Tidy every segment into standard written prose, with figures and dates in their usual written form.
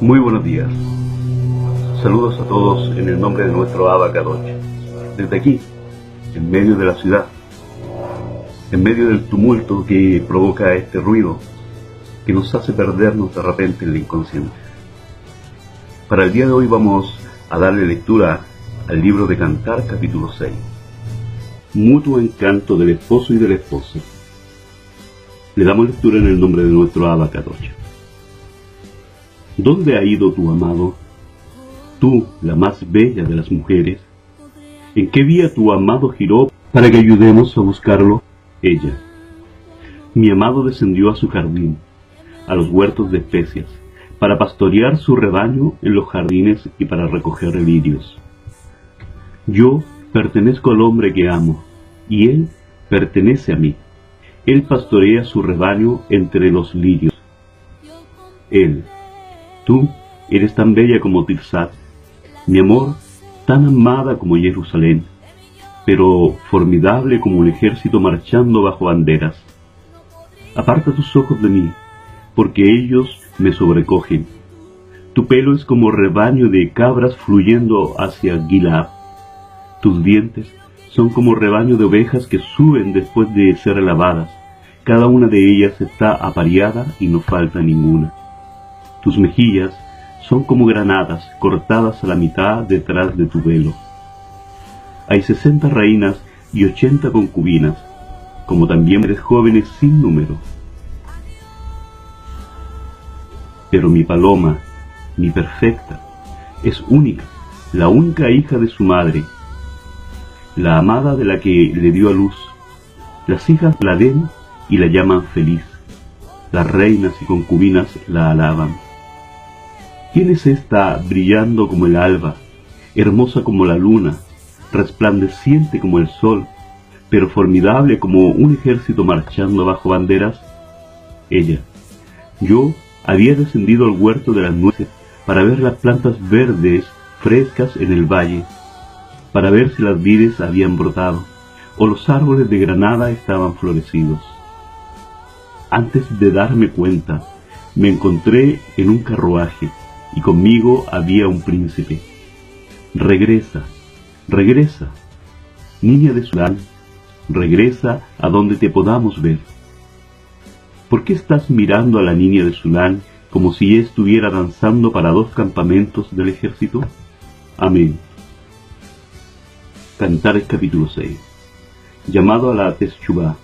Muy buenos días. Saludos a todos en el nombre de nuestro Abba Kadosh. Desde aquí, en medio de la ciudad, en medio del tumulto que provoca este ruido, que nos hace perdernos de repente en el inconsciente. Para el día de hoy vamos a darle lectura al libro de Cantar, capítulo 6. Mutuo encanto del esposo y de la esposa. Le damos lectura en el nombre de nuestro Abba Kadosh. ¿Dónde ha ido tu amado? Tú, la más bella de las mujeres. ¿En qué vía tu amado giró para que ayudemos a buscarlo? Ella. Mi amado descendió a su jardín, a los huertos de especias, para pastorear su rebaño en los jardines y para recoger lirios. Yo pertenezco al hombre que amo, y él pertenece a mí. Él pastorea su rebaño entre los lirios. Él. Tú eres tan bella como Tirsat, mi amor, tan amada como Jerusalén, pero formidable como un ejército marchando bajo banderas. Aparta tus ojos de mí, porque ellos me sobrecogen. Tu pelo es como rebaño de cabras fluyendo hacia Gilead. Tus dientes son como rebaño de ovejas que suben después de ser lavadas. Cada una de ellas está apareada y no falta ninguna. Tus mejillas son como granadas cortadas a la mitad detrás de tu velo. Hay 60 reinas y 80 concubinas, como también eres jóvenes sin número. Pero mi paloma, mi perfecta, es única, la única hija de su madre, la amada de la que le dio a luz. Las hijas la ven y la llaman feliz. Las reinas y concubinas la alaban. ¿Quién es esta brillando como el alba, hermosa como la luna, resplandeciente como el sol, pero formidable como un ejército marchando bajo banderas? Ella. Yo había descendido al huerto de las nueces para ver las plantas verdes frescas en el valle, para ver si las vides habían brotado o los árboles de granada estaban florecidos. Antes de darme cuenta, me encontré en un carruaje y conmigo había un príncipe. Regresa, regresa, niña de Sudán, regresa a donde te podamos ver. ¿Por qué estás mirando a la niña de Sudán como si ella estuviera danzando para 2 campamentos del ejército? Amén. Cantar capítulo 6. Llamado a la Teshuvá.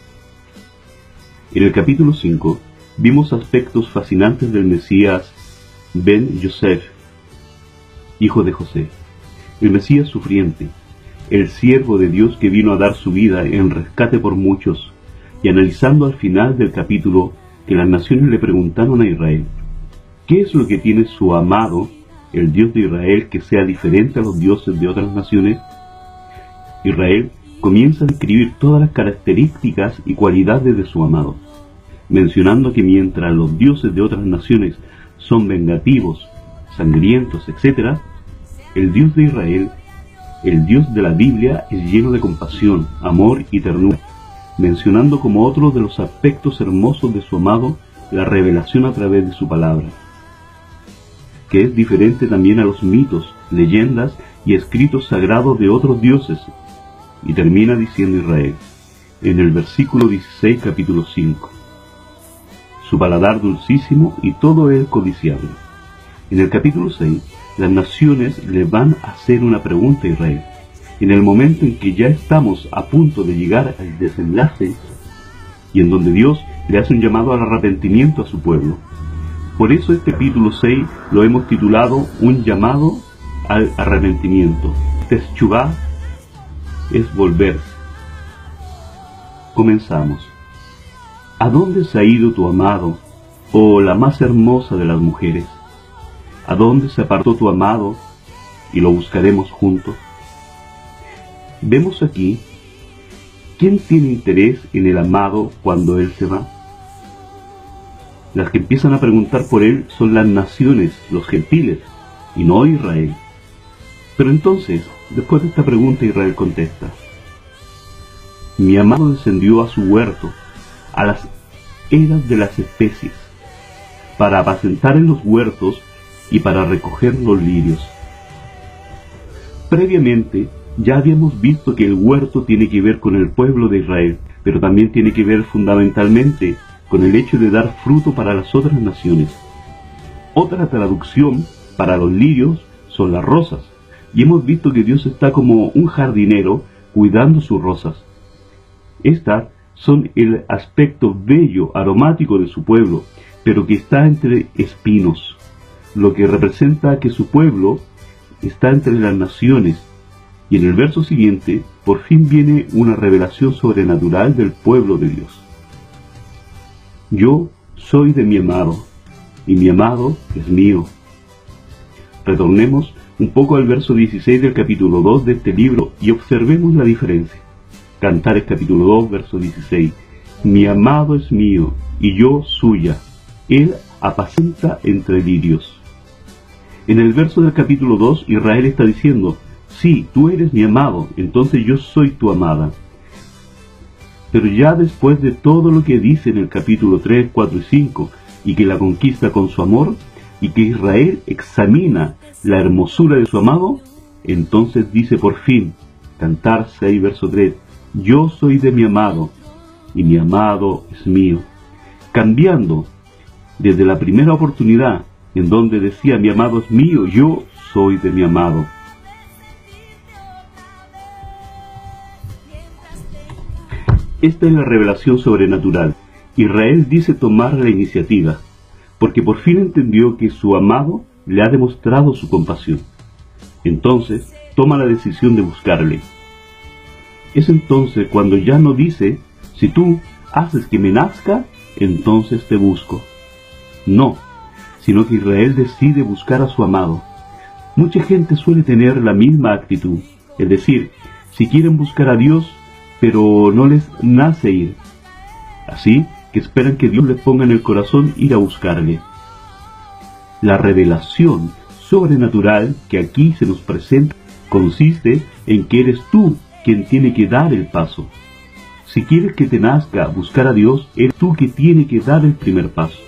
En el capítulo 5 vimos aspectos fascinantes del Mesías Ben Yosef, hijo de José, el Mesías sufriente, el siervo de Dios que vino a dar su vida en rescate por muchos, y analizando al final del capítulo que las naciones le preguntaron a Israel, ¿qué es lo que tiene su amado, el Dios de Israel, que sea diferente a los dioses de otras naciones? Israel comienza a describir todas las características y cualidades de su amado, mencionando que mientras los dioses de otras naciones son vengativos, sangrientos, etc., el Dios de Israel, el Dios de la Biblia, es lleno de compasión, amor y ternura, mencionando como otro de los aspectos hermosos de su amado la revelación a través de su palabra, que es diferente también a los mitos, leyendas y escritos sagrados de otros dioses. Y termina diciendo Israel, en el versículo 16, capítulo 5, su paladar dulcísimo y todo él codiciable. En el capítulo 6, las naciones le van a hacer una pregunta a Israel. En el momento en que ya estamos a punto de llegar al desenlace, y en donde Dios le hace un llamado al arrepentimiento a su pueblo. Por eso este capítulo 6 lo hemos titulado un llamado al arrepentimiento. Teshuvá es volverse. Comenzamos. ¿A dónde se ha ido tu amado, oh la más hermosa de las mujeres? ¿A dónde se apartó tu amado y lo buscaremos juntos? Vemos aquí, ¿quién tiene interés en el amado cuando él se va? Las que empiezan a preguntar por él son las naciones, los gentiles, y no Israel. Pero entonces, después de esta pregunta, Israel contesta, mi amado descendió a su huerto, a las eras de las especies, para apacentar en los huertos y para recoger los lirios. Previamente, ya habíamos visto que el huerto tiene que ver con el pueblo de Israel, pero también tiene que ver fundamentalmente con el hecho de dar fruto para las otras naciones. Otra traducción para los lirios son las rosas, y hemos visto que Dios está como un jardinero cuidando sus rosas. Estas son el aspecto bello, aromático de su pueblo, pero que está entre espinos, lo que representa que su pueblo está entre las naciones. Y en el verso siguiente, por fin viene una revelación sobrenatural del pueblo de Dios. Yo soy de mi amado, y mi amado es mío. Retornemos un poco al verso 16 del capítulo 2 de este libro y observemos la diferencia. Cantares capítulo 2, verso 16. Mi amado es mío, y yo suya. Él apacienta entre lirios. En el verso del capítulo 2, Israel está diciendo, sí, tú eres mi amado, entonces yo soy tu amada. Pero ya después de todo lo que dice en el capítulo 3, 4 y 5, y que la conquista con su amor, y que Israel examina la hermosura de su amado, entonces dice por fin, Cantar 6, verso 3, yo soy de mi amado, y mi amado es mío. Cambiando desde la primera oportunidad, en donde decía mi amado es mío, yo soy de mi amado. Esta es la revelación sobrenatural. Israel dice tomar la iniciativa, porque por fin entendió que su amado le ha demostrado su compasión. Entonces, toma la decisión de buscarle. Es entonces cuando ya no dice, si tú haces que me nazca, entonces te busco. No, sino que Israel decide buscar a su amado. Mucha gente suele tener la misma actitud, es decir, si quieren buscar a Dios, pero no les nace ir. Así que esperan que Dios les ponga en el corazón ir a buscarle. La revelación sobrenatural que aquí se nos presenta consiste en que eres tú quien tiene que dar el paso. Si quieres que te nazca buscar a Dios, eres tú que tiene que dar el primer paso.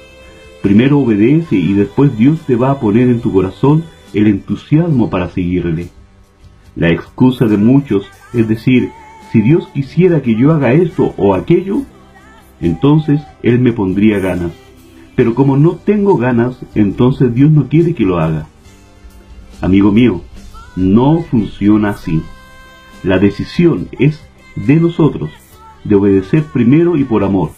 Primero obedece y después Dios te va a poner en tu corazón el entusiasmo para seguirle. La excusa de muchos es decir, si Dios quisiera que yo haga esto o aquello, entonces Él me pondría ganas. Pero como no tengo ganas, entonces Dios no quiere que lo haga. Amigo mío, no funciona así. La decisión es de nosotros, de obedecer primero y por amor,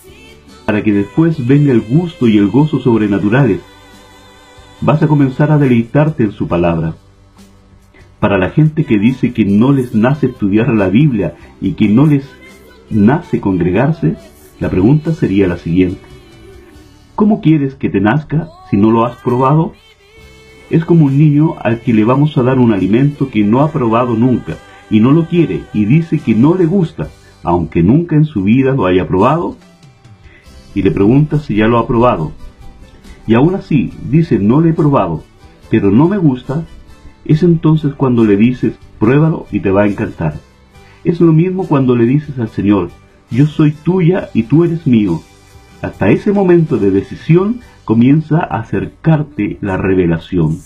para que después venga el gusto y el gozo sobrenaturales. Vas a comenzar a deleitarte en su palabra. Para la gente que dice que no les nace estudiar la Biblia y que no les nace congregarse, la pregunta sería la siguiente. ¿Cómo quieres que te nazca si no lo has probado? Es como un niño al que le vamos a dar un alimento que no ha probado nunca y no lo quiere y dice que no le gusta, aunque nunca en su vida lo haya probado, y le preguntas si ya lo ha probado. Y aún así dice no lo he probado, pero no me gusta. Es entonces cuando le dices, pruébalo y te va a encantar. Es lo mismo cuando le dices al Señor, yo soy tuya y tú eres mío. Hasta ese momento de decisión comienza a acercarte la revelación.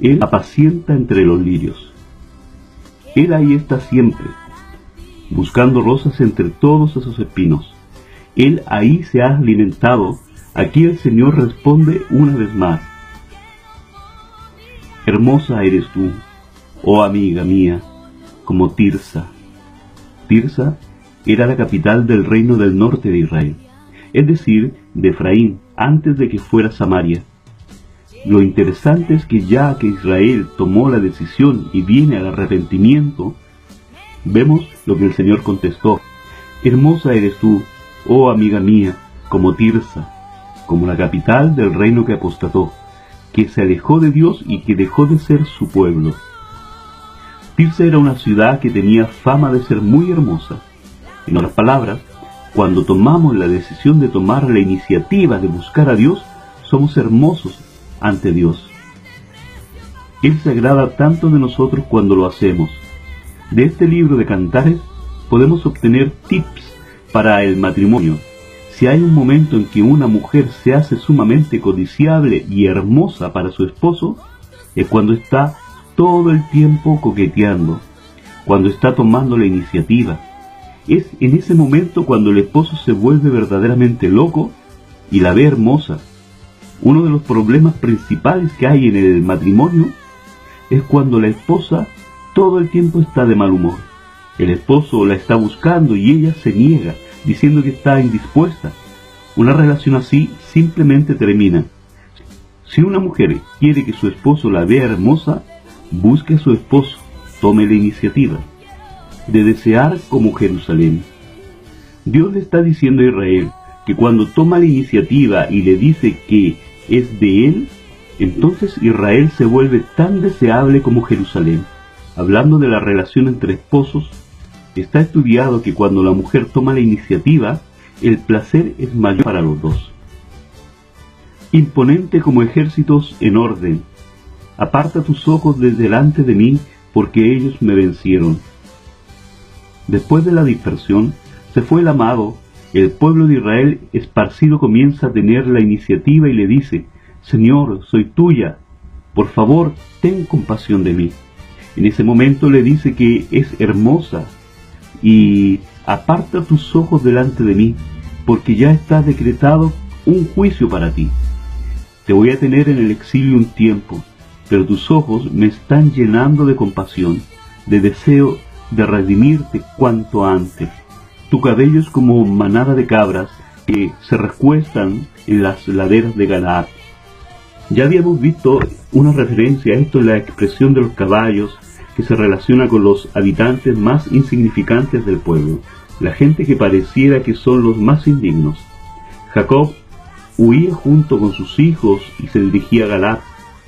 Él apacienta entre los lirios. Él ahí está siempre, buscando rosas entre todos esos espinos. Él ahí se ha alimentado. Aquí el Señor responde una vez más. Hermosa eres tú, oh amiga mía, como Tirsa. Tirsa era la capital del reino del norte de Israel, es decir, de Efraín, antes de que fuera Samaria. Lo interesante es que ya que Israel tomó la decisión y viene al arrepentimiento, vemos lo que el Señor contestó. Hermosa eres tú, oh amiga mía, como Tirsa, como la capital del reino que apostató, que se alejó de Dios y que dejó de ser su pueblo. Tirsa era una ciudad que tenía fama de ser muy hermosa. En otras palabras, cuando tomamos la decisión de tomar la iniciativa de buscar a Dios, somos hermosos ante Dios. Él se agrada tanto de nosotros cuando lo hacemos. De este libro de Cantares podemos obtener tips para el matrimonio. Si hay un momento en que una mujer se hace sumamente codiciable y hermosa para su esposo, es cuando está todo el tiempo coqueteando, cuando está tomando la iniciativa. Es en ese momento cuando el esposo se vuelve verdaderamente loco y la ve hermosa. Uno de los problemas principales que hay en el matrimonio es cuando la esposa todo el tiempo está de mal humor. El esposo la está buscando y ella se niega, diciendo que está indispuesta. Una relación así simplemente termina. Si una mujer quiere que su esposo la vea hermosa, busque a su esposo, tome la iniciativa de desear como Jerusalén. Dios le está diciendo a Israel que cuando toma la iniciativa y le dice que es de él, entonces Israel se vuelve tan deseable como Jerusalén. Hablando de la relación entre esposos, está estudiado que cuando la mujer toma la iniciativa, el placer es mayor para los dos. Imponente como ejércitos en orden, aparta tus ojos de delante de mí, porque ellos me vencieron. Después de la dispersión, se fue el amado. El pueblo de Israel esparcido comienza a tener la iniciativa y le dice: Señor, soy tuya, por favor, ten compasión de mí. En ese momento le dice que es hermosa y aparta tus ojos delante de mí, porque ya está decretado un juicio para ti. Te voy a tener en el exilio un tiempo, pero tus ojos me están llenando de compasión, de deseo de redimirte cuanto antes. Tu cabello es como manada de cabras que se recuestan en las laderas de Galaad. Ya habíamos visto una referencia a esto en la expresión de los caballos, que se relaciona con los habitantes más insignificantes del pueblo, la gente que pareciera que son los más indignos. Jacob huía junto con sus hijos y se dirigía a Galaad.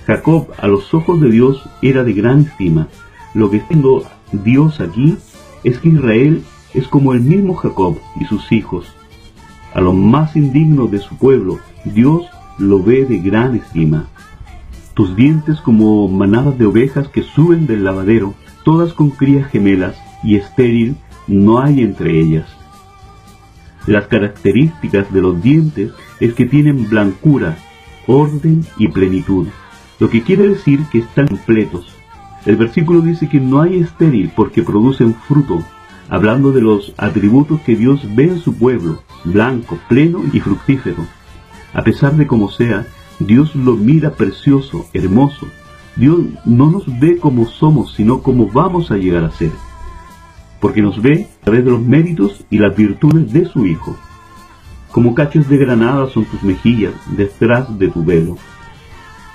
Jacob, a los ojos de Dios, era de gran estima. Lo que está haciendo Dios aquí es que Israel es como el mismo Jacob y sus hijos. A los más indignos de su pueblo, Dios lo ve de gran estima. Tus dientes como manadas de ovejas que suben del lavadero, todas con crías gemelas, y estéril no hay entre ellas. Las características de los dientes es que tienen blancura, orden y plenitud, lo que quiere decir que están completos. El versículo dice que no hay estéril porque producen fruto, hablando de los atributos que Dios ve en su pueblo, blanco, pleno y fructífero. A pesar de como sea, Dios lo mira precioso, hermoso. Dios no nos ve como somos, sino como vamos a llegar a ser, porque nos ve a través de los méritos y las virtudes de su Hijo. Como cachos de granada son tus mejillas, detrás de tu velo.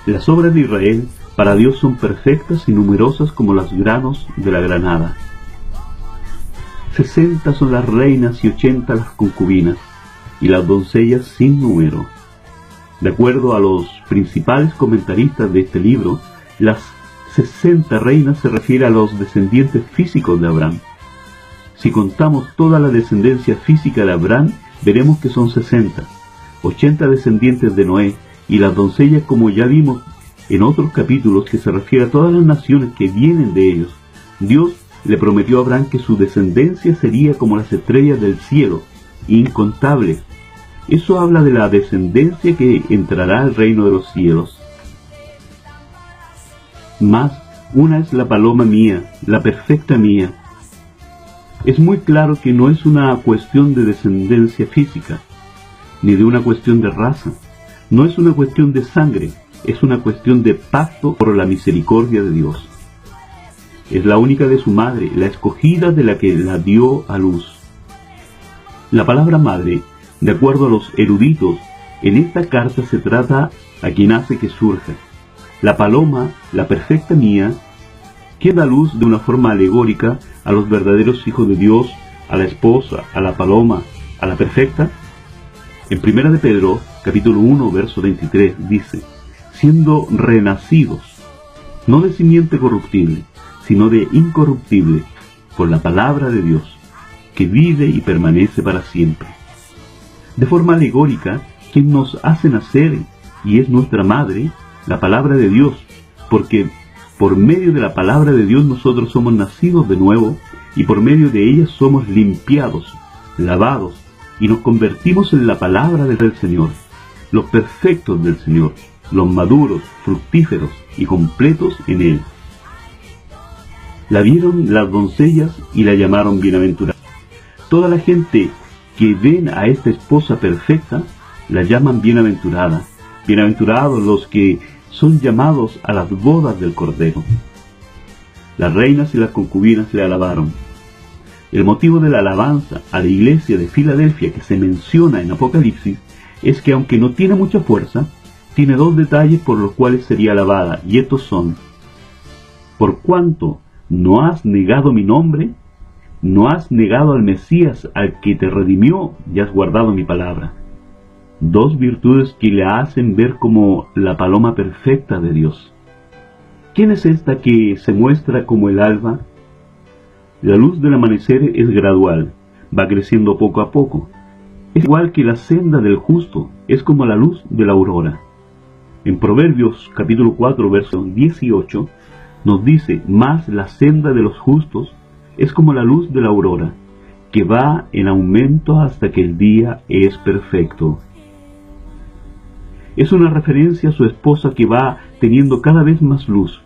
Las obras de Israel para Dios son perfectas y numerosas como los granos de la granada. 60 son las reinas y 80 las concubinas, y las doncellas sin número. De acuerdo a los principales comentaristas de este libro, las 60 reinas se refiere a los descendientes físicos de Abraham. Si contamos toda la descendencia física de Abraham, veremos que son 60, 80 descendientes de Noé, y las doncellas, como ya vimos en otros capítulos, que se refiere a todas las naciones que vienen de ellos. Dios le prometió a Abraham que su descendencia sería como las estrellas del cielo, incontables. Eso habla de la descendencia que entrará al reino de los cielos. Mas una es la paloma mía, la perfecta mía. Es muy claro que no es una cuestión de descendencia física, ni de una cuestión de raza. No es una cuestión de sangre, es una cuestión de pacto por la misericordia de Dios. Es la única de su madre, la escogida de la que la dio a luz. La palabra madre, de acuerdo a los eruditos, en esta carta se trata a quien hace que surja. La paloma, la perfecta mía, que da luz de una forma alegórica a los verdaderos hijos de Dios, a la esposa, a la paloma, a la perfecta. En 1 de Pedro, capítulo 1, verso 23, dice: siendo renacidos, no de simiente corruptible, sino de incorruptible, por la palabra de Dios, que vive y permanece para siempre. De forma alegórica, quien nos hace nacer y es nuestra madre, la palabra de Dios, porque por medio de la palabra de Dios nosotros somos nacidos de nuevo y por medio de ella somos limpiados, lavados, y nos convertimos en la palabra del Señor, los perfectos del Señor, los maduros, fructíferos y completos en Él. La vieron las doncellas y la llamaron bienaventurada. Toda la gente que ven a esta esposa perfecta la llaman bienaventurada. Bienaventurados los que son llamados a las bodas del Cordero. Las reinas y las concubinas le alabaron. El motivo de la alabanza a la iglesia de Filadelfia que se menciona en Apocalipsis es que, aunque no tiene mucha fuerza, tiene dos detalles por los cuales sería alabada, y estos son: por cuanto no has negado mi nombre, no has negado al Mesías al que te redimió, y has guardado mi palabra. Dos virtudes que le hacen ver como la paloma perfecta de Dios. ¿Quién es esta que se muestra como el alba? La luz del amanecer es gradual, va creciendo poco a poco. Es igual que la senda del justo, es como la luz de la aurora. En Proverbios capítulo 4, verso 18, nos dice: más la senda de los justos es como la luz de la aurora, que va en aumento hasta que el día es perfecto. Es una referencia a su esposa que va teniendo cada vez más luz,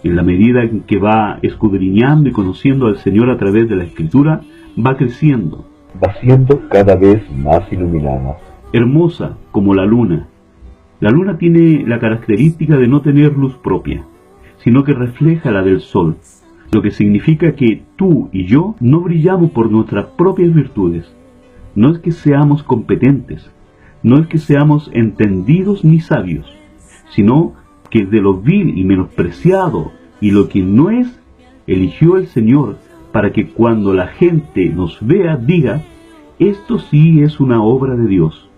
en la medida en que va escudriñando y conociendo al Señor a través de la Escritura, va creciendo, va siendo cada vez más iluminada, hermosa como la luna. La luna tiene la característica de no tener luz propia, sino que refleja la del sol, lo que significa que tú y yo no brillamos por nuestras propias virtudes. No es que seamos competentes, no es que seamos entendidos ni sabios, sino que de lo vil y menospreciado y lo que no es, eligió el Señor para que cuando la gente nos vea diga: esto sí es una obra de Dios.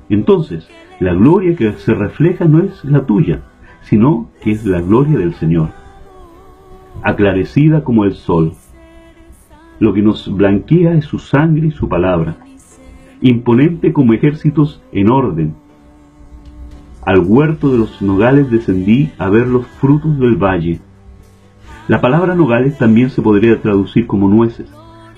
Entonces, la gloria que se refleja no es la tuya, sino que es la gloria del Señor. Aclarecida como el sol. Lo que nos blanquea es su sangre y su palabra. Imponente como ejércitos en orden. Al huerto de los nogales descendí a ver los frutos del valle. La palabra nogales también se podría traducir como nueces.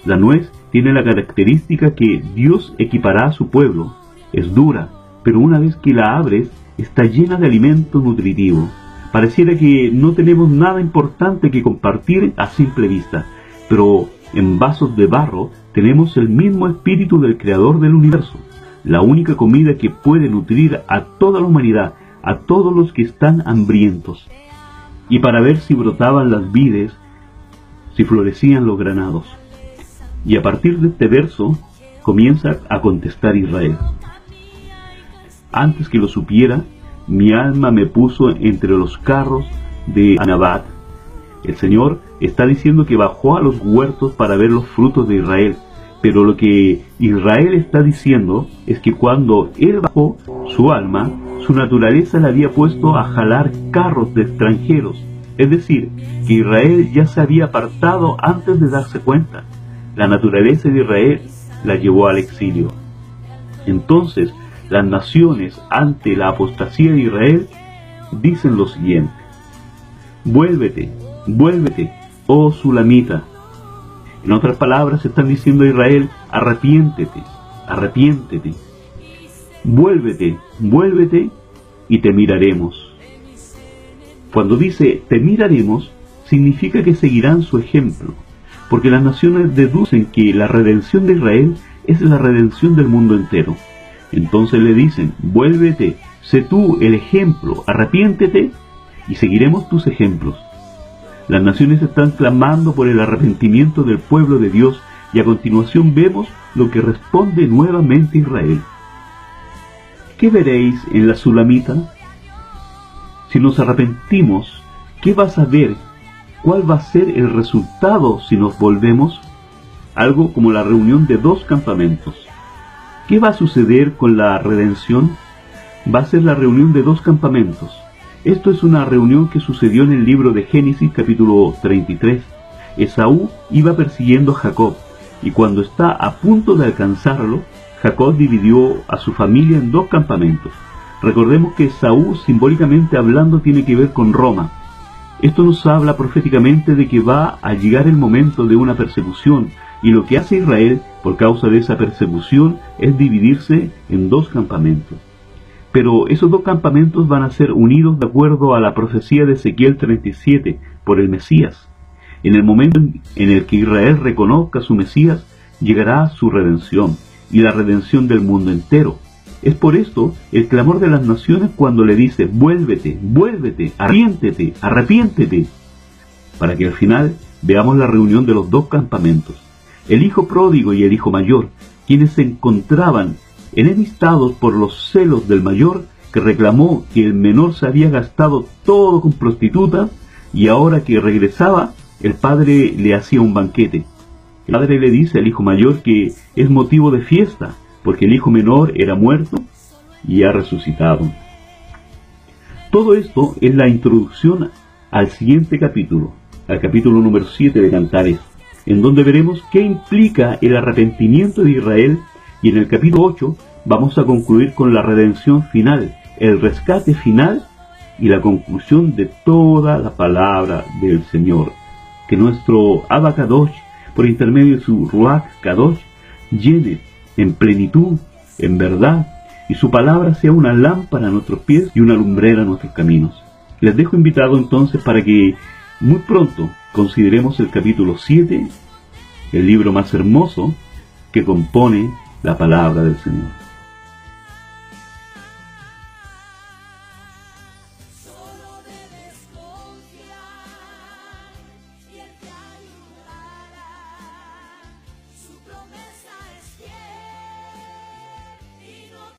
La nuez tiene la característica que Dios equipará a su pueblo. Es dura, pero una vez que la abres, está llena de alimento nutritivo. Pareciera que no tenemos nada importante que compartir a simple vista, pero en vasos de barro tenemos el mismo espíritu del Creador del universo, la única comida que puede nutrir a toda la humanidad, a todos los que están hambrientos. Y para ver si brotaban las vides, si florecían los granados. Y a partir de este verso comienza a contestar Israel. Antes que lo supiera, mi alma me puso entre los carros de Anabat. El Señor está diciendo que bajó a los huertos para ver los frutos de Israel, pero lo que Israel está diciendo es que cuando Él bajó, su alma, su naturaleza le había puesto a jalar carros de extranjeros, es decir, que Israel ya se había apartado antes de darse cuenta. La naturaleza de Israel la llevó al exilio. Entonces, las naciones, ante la apostasía de Israel, dicen lo siguiente: vuélvete, vuélvete, oh Sulamita. En otras palabras, están diciendo a Israel: arrepiéntete, arrepiéntete, vuélvete, vuélvete y te miraremos. Cuando dice te miraremos, significa que seguirán su ejemplo, porque las naciones deducen que la redención de Israel es la redención del mundo entero. Entonces le dicen: vuélvete, sé tú el ejemplo, arrepiéntete y seguiremos tus ejemplos. Las naciones están clamando por el arrepentimiento del pueblo de Dios, y a continuación vemos lo que responde nuevamente Israel. ¿Qué veréis en la Sulamita? Si nos arrepentimos, ¿qué vas a ver? ¿Cuál va a ser el resultado si nos volvemos? Algo como la reunión de dos campamentos. ¿Qué va a suceder con la redención? Va a ser la reunión de dos campamentos. Esto es una reunión que sucedió en el libro de Génesis capítulo 33. Esaú iba persiguiendo a Jacob, y cuando está a punto de alcanzarlo, Jacob dividió a su familia en dos campamentos. Recordemos que Esaú, simbólicamente hablando, tiene que ver con Roma. Esto nos habla proféticamente de que va a llegar el momento de una persecución, Y lo que hace Israel por causa de esa persecución es dividirse en dos campamentos. Pero esos dos campamentos van a ser unidos de acuerdo a la profecía de Ezequiel 37 por el Mesías. En el momento en el que Israel reconozca a su Mesías, llegará su redención y la redención del mundo entero. Es por esto el clamor de las naciones cuando le dice: vuélvete, vuélvete, arrepiéntete, arrepiéntete, para que al final veamos la reunión de los dos campamentos, el hijo pródigo y el hijo mayor, quienes se encontraban enemistados por los celos del mayor, que reclamó que el menor se había gastado todo con prostitutas, y ahora que regresaba, el padre le hacía un banquete. El padre le dice al hijo mayor que es motivo de fiesta, porque el hijo menor era muerto y ha resucitado. Todo esto es la introducción al siguiente capítulo, al capítulo número 7 de Cantares, en donde veremos qué implica el arrepentimiento de Israel, y en el capítulo 8 vamos a concluir con la redención final, el rescate final y la conclusión de toda la palabra del Señor. Que nuestro Abba Kadosh, por intermedio de su Ruach Kadosh, llene en plenitud, en verdad, y su palabra sea una lámpara a nuestros pies y una lumbrera a nuestros caminos. Les dejo invitado entonces para que muy pronto consideremos el capítulo 7, el libro más hermoso que compone la palabra del Señor.